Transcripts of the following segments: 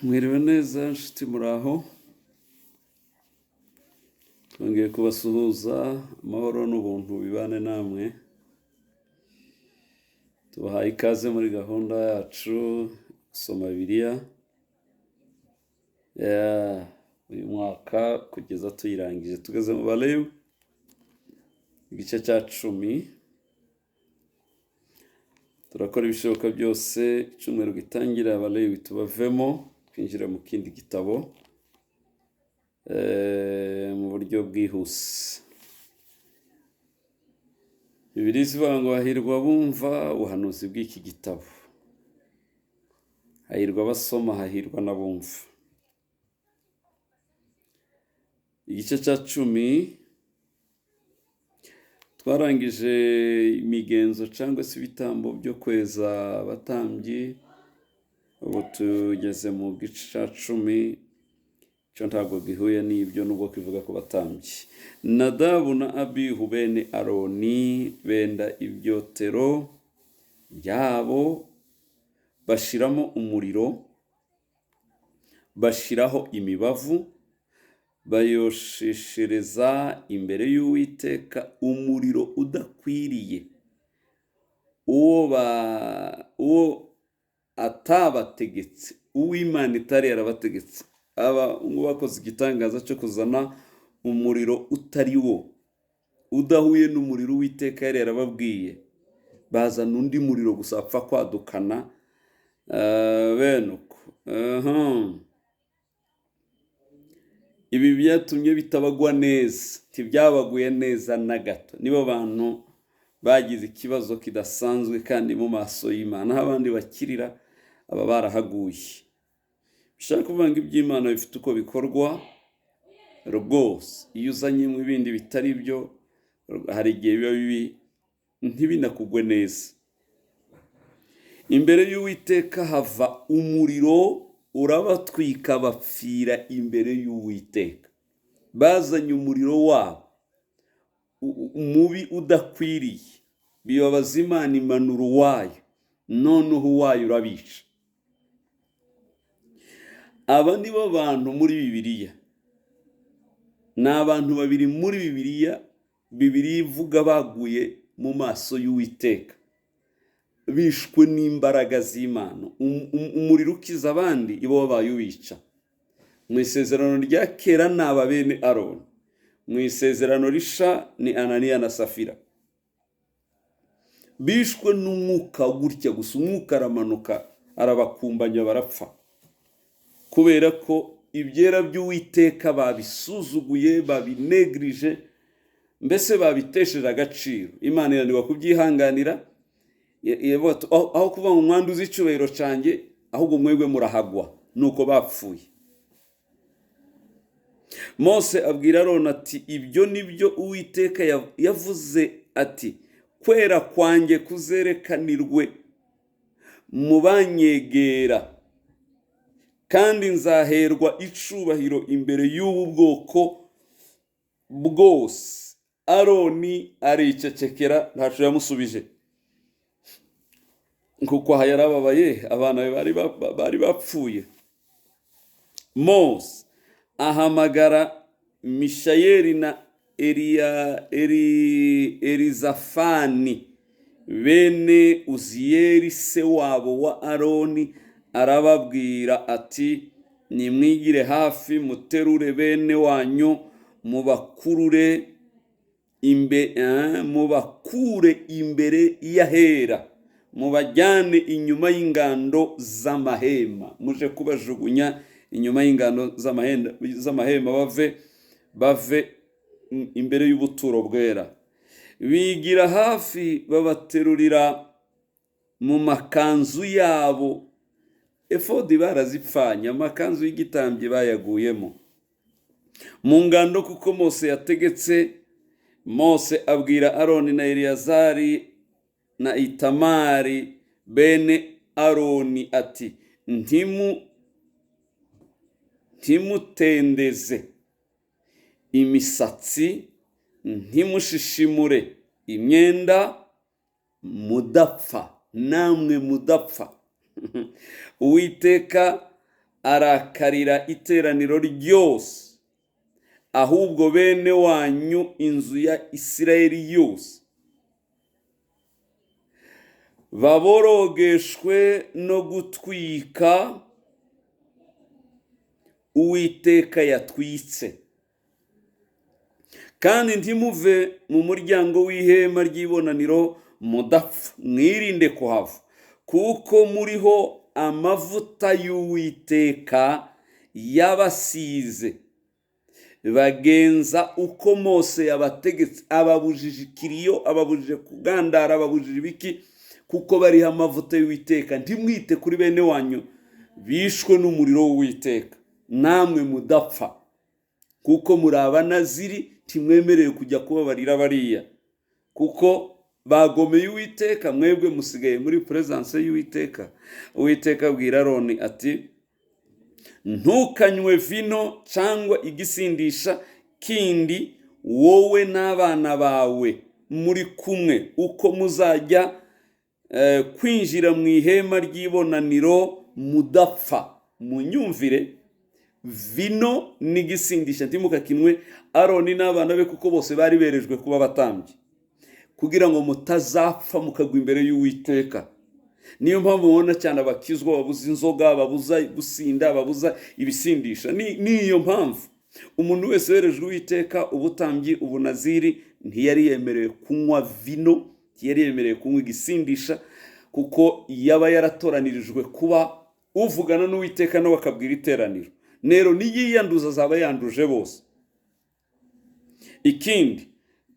Mwiriwe neza nshuti muraho, twongeye kubasuhuza, amahoro n'ubuntu bibane namwe. Tubahaye ikaze muri gahunda yacu gusoma Bibiliya uyu mwaka kugeza tuyirangije. Tugeze mu Balewi igice cya 10. Turakora ibishoboka byose icyumweru gitangira Abalewi tubavemo twinjira mu kindi gitabo mu buryo bwihuse. Bibiliya ivuga ngo hahirwa bumva ubuhanuzi bw'iki gitabo, hahirwa abasoma, hahirwa n'abumva. Igice cya 10 twarangije imigenzo cyangwa se ibitambo byo kweza abatambyi. Ubu tugeze mu gice cya 10 cyo ntabwo gihuye n'ibyo nubwo kivuga ku batambyi. Nadabu na Abihu bene Aroni benda ibyotero byabo, bashiramo umuriro, bashiraho imibavu, bayosheshereza imbere y'Uwiteka umuriro udakwiriye, uwo atabategetse, uw'Imana itari yarabategetse. Aba ngo bakoze igitangaza cyo kuzana umuriro utari wo, udahuye n'umuriro Uwiteka yari yarababwiye. Bazana undi muriro gusa apfa kwadukana bene uko. Ibi byatumye bitabagwa neza, ntibyabaguye neza na gato. Nibo bantu bagize ikibazo kidasanzwe kandi mu maso y'Imana, aho abandi bakirira aba barahaguye. Bishaka kuvuga ngo iby'Imana bifite uko bikorwa rwose. Iyo uzanye mu bindi bitari byo, hari igihe biba bibi ntibinakugwe neza. Imbere y'Uwiteka hava umuriro urabatwika, bapfira imbere y'Uwiteka. Bazanye umuriro wabo umubi udakwiriye, bibabaza Imana, imanura uwayo, noneho uwayo urabica. Aba ni bo bantu muri Bibiliya, ni abantu babiri muri Bibiliya ivuga baguye mu maso y'Uwiteka, bishwe n'imbaraga z'Imana. Umuriro ukiza abandi, ibo wabaye ubica. Mu isezerano rya kera ni aba bene Aroni, mu isezerano risha ni Ananiya na Safira. Bishwe n'umwuka gutya gusa, umwuka aramanuka arabakumbanya barapfa, kubera ko ibyera by'Uwiteka babisuzuguye, babinegrije, mbese babitesheje agaciro. Imana iranirwa kubyihanganira. Aho kuva mu mwanda uzi icyubahiro cyanjye, ahubwo mwebwe murahagwa. Nuko bapfuye. Mose abwira Aroni ati, ibyo nibyo Uwiteka yavuze ati, kwera kwanjye kuzerekanirwe mu banyegera, kandi nzaherwa icubahiro imbere y'ubu bwoko bwose. Aroni aricecekera, ntaco yamusubije, kuko aha yarababaye, abana be bari bapfuye. Mose ahamagara Mishayeli na Elizafani bene Uziyeli se wabo wa Aroni, arababwira ati, nimwigire hafi, muterure bene wanyu, mubakure imbere y'ahera, mubajyane inyuma y'ingando z'amahema, muje kubajugunya inyuma y'ingando z'amahema, bave imbere y'ubuturo bwera. Bigira hafi, babaterurira mu makanzu yabo. Efodi barazipfanye, amakanzu y'igitambyi bayaguyemo mu ngando, kuko Mose yategetse. Mose abwira Aroni na Eliyazari na Itamari bene Aroni ati, ntimutendeze imisatsi, ntimushishimure imyenda, mudapfa, namwe mudapfa. Uwiteka arakarira iteraniro ryose, ahubwo bene wanyu inzu ya Isirayeli yose baborogeshwe no gutwika Uwiteka yatwitse. Kandi ntimuve mu muryango w'ihema ry'ibonaniro mudapfa, mwirinde kuhava, kuko muriho amavuta y'Uwiteka yabasize. Bagenza uko Mose yabategetse, ababujije ikiriyo, ababujije kugandara, ababujije ibiki, kuko bariho amavuta y'Uwiteka. Ntimwite kuri bene wanyu bishwe n'umuriro w'Uwiteka, namwe mudapfa, kuko muri abanaziri, ntimwemerewe kujya kubabarira bariya, kuko bagomeye Uwiteka, mwebwe musigaye muri presence y'Uwiteka. Uwiteka abwira Aroni ati, ntukanywe vino cyangwa igisindisha kindi, wowe n'abana bawe muri kumwe, uko muzajya kwinjira mu ihema ry'ibonaniro mudapfa. Munyumvire, vino n'igisindisha ntimukakinwe, Aroni n'abana be, kuko bose bari berejwe kuba abatambyi, kugira ngo mutazapfa mukagwa imbere y'Uwiteka. Niyo mpamvu mubona cyane abakizwa babuza inzoga, babuza gusinda, babuza ibisindisha. Niyo mpamvu umuntu wese werejwe Uwiteka ubutambyi, ubunaziri, ntiyari yemerewe kunywa vino, ntiyari yemerewe kunywa igisindisha, kuko yaba yaratoranirijwe kuba uvugana n'Uwiteka nawe akabwira iteraniro. Nero niyiyanduza azaba yanduje bose. Ikindi,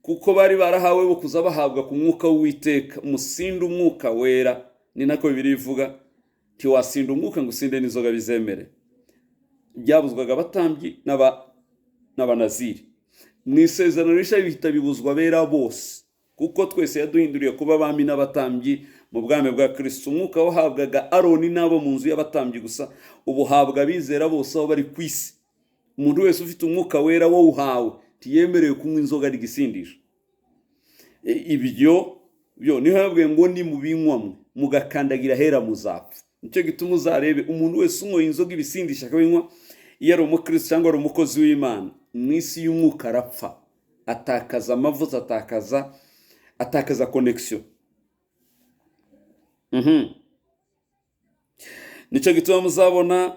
kuko bari barahawe bo kuza bahabwa ku mwuka w'Uwiteka, musinda umwuka wera. Ni nako Bibiliya ivuga, ntiwasinda umwuka ngo usinde n'inzoga bizemere. Byabuzwaga abatambyi n'abanaziri. Mu isezerano rishya bihita bibuzwa abera bose, kuko twese yaduhinduriye kuba abami n'abatambyi mu bwami bwa Kristo. Umwuka wahabwaga Aroni n'abo mu nzu y'abatambyi gusa, ubuhabwa abizera bose aho bari ku isi. Umuntu wese ufite umwuka wera wo uhawe ntiyemerewe kunywa inzoga n'igisindisha. Ibyo niho yabwiye ngo ni mubinywamwe mugakandagira hera muzapfa. Nicyo gituma uzarebe umuntu wese unywa inzoga ibisindisha akabinywa, iyo ari umukristo cyangwa ari umukozi w'Imana, mu isi y'umwuka arapfa, atakaza amavuta, atakaza connection. Nicyo gituma muzabona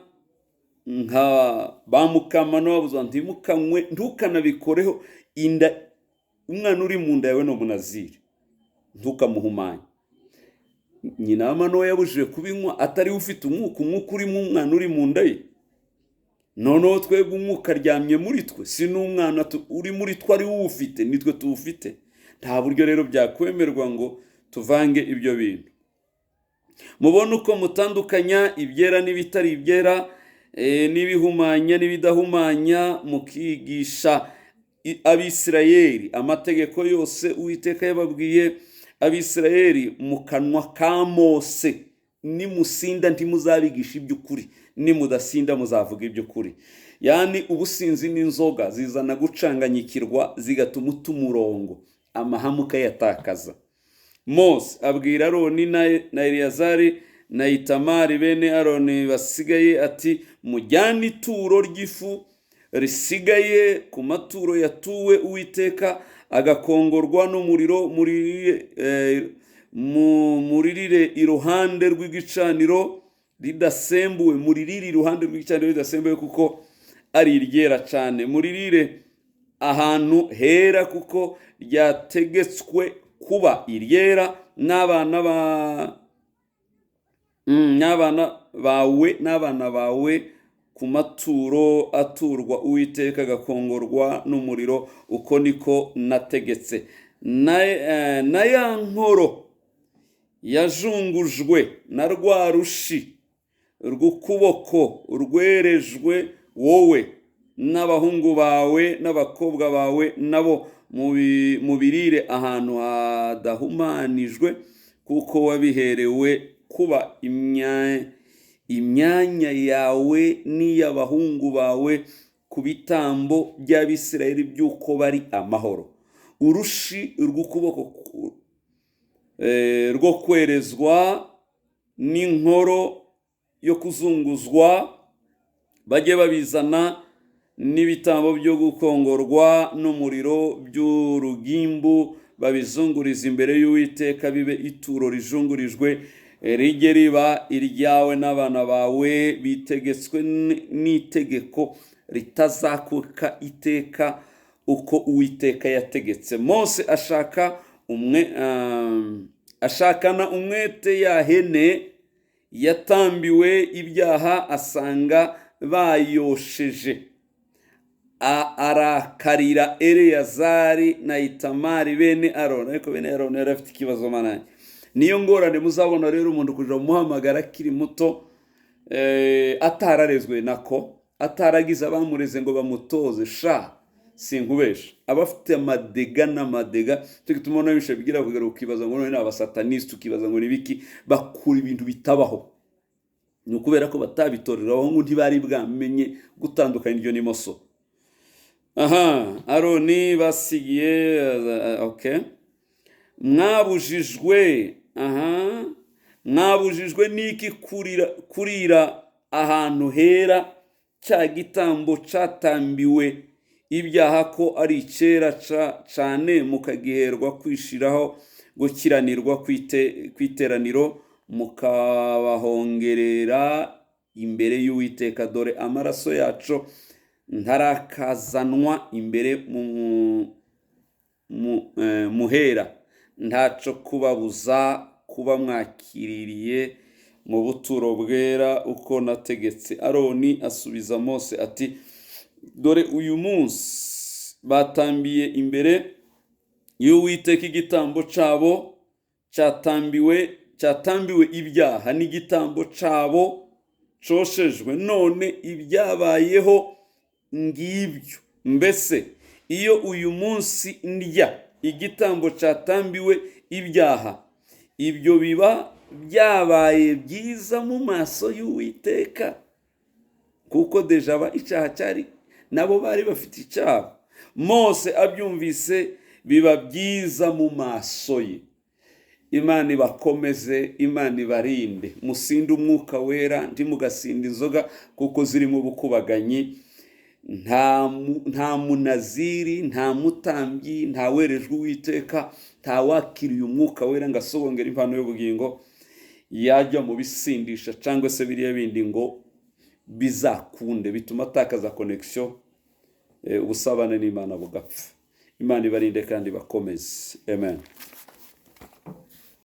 nka bamukamano babuzwa ntimukanywe, ntukanabikoreho inda. Umwana uri mu nda yawe no munaziri, ntukamuhumanye. Nyina w'amano yabujije kubinywa, atari ufite umwuka uri mu mwana uri mu nda ye. Noneho twebwe umwuka aryamye muri twe, si n'umwana uri muri twe ari uwufite, nitwe tuwufite. Nta buryo rero byakwemerwa ngo tuvange ibyo bintu. Mubona uko mutandukanya ibyera n'ibitari ibyera, n'ibihumanya n'ibidahumanya, mukigisha Abisirayeli amategeko yose Uwiteka yababwiye Abisirayeli mu kanwa ka Mose. Nimusinda ntimuzabigisha iby'ukuri, nimudasinda muzavuga iby'ukuri. Yani ubusinzi n'inzoga zizana gucanganyikirwa, zigatuma utumurongo, amahame ukayatakaza. Mose abwira Aroni na Eliyazari na Itamari bene Aroni basigaye ati, mujyane ituro ry'ifu risigaye ku maturo yatuwe Uwiteka, agakongorwa n'umuriro, muririre iruhande rw'igicaniro ridasembuwe. Muririre iruhande rw'igicaniro ridasembuwe, kuko ari iryera cyane. Muririre ahantu hera, kuko ryategetswe kuba iryera. N'abana bawe ku maturo aturwa Uwiteka agakongorwa n'umuriro, uko niko nategetse. Na ya nkoro yajungujwe na rwa rushi rw'ukuboko rwerejwe wowe n'abahungu bawe n'abakobwa bawe, nabo mubirire ahantu hadahumanijwe, kuko wabiherewe kuba imyanya yawe n'iy'abahungu bawe ku bitambo by'Abisirayeli by'uko bari amahoro. Urushi rw'ukuboko rwo kwerezwa n'inkoro yo kuzunguzwa bajye babizana n'ibitambo byo gukongorwa n'umuriro by'urugimbu, babizunguriza imbere y'Uwiteka, bibe ituro rijungurijwe, rijye riba iryawe n'abana bawe, bitegetswe n'itegeko ritazakuka iteka uko Uwiteka yategetse. Mose ashakana umwete ya hene yatambiwe ibyaha, asanga bayosheje, arakarira Eleyazari na Itamari bene Aroni. Ariko bene Aroni yari afite ikibazo mananye. Niyo ngorane muzabona rero umuntu kuja muhamagara akiri muto, atararezwe nako, ataragize abamureze ngo bamutoze, sinkubesha, abafite amadega n'amadega. Tukituma nabishe bigira kugera ukibaza ngo none abasataniste, ukibaza ngo nibiki, bakura ibintu bitabaho. Nukubera ko batabitoreraho ngo ntibari bwamenye gutandukanya iryo n'imoso. Aroni basigiye, mwabujijwe niki kurira ahantu hera, cya gitambo catambiwe ibyaha ko ari icera cane, mukagiherwa kwishiraho gukiranirwa kwiteraniro, mukabahongerera imbere y'Uwiteka. Dore amaraso yacu ntarakazanwa imbere muhera, ntaco kubabuza kuba mwakiririye mu buturo bwera uko nategetse. Aroni asubiza Mose ati, dore uyu munsi batambiye imbere y'Uwiteka igitambo cabo cyatambiwe ibyaha n'igitambo cabo coshejwe, none ibyabayeho ngibyo. Mbese iyo uyu munsi ndya igitambo cyatambiwe ibyaha, ibyo biba byabaye byiza mu maso y'Uwiteka? Kuko dejaba icyaha cyari, nabo bari bafite icyaha. Mose abyumvise biba byiza mu maso ye. Imana ibakomeze, Imana ibarinde, musinde umwuka wera, ntimugasinde inzoga kuko zirimo ubukubaganyi. Nta munaziri, nta mutambyi, nta werejwe Uwiteka, nta wakiriye umwuka wera ngo asobongere impano y'ubugingo yajya mu bisindisha cyangwa se biriya bindi ngo bizakunde, bituma atakaza connection, ubusabane n'Imana bugapfa. Imana ibarinde kandi bakomeze. Amen.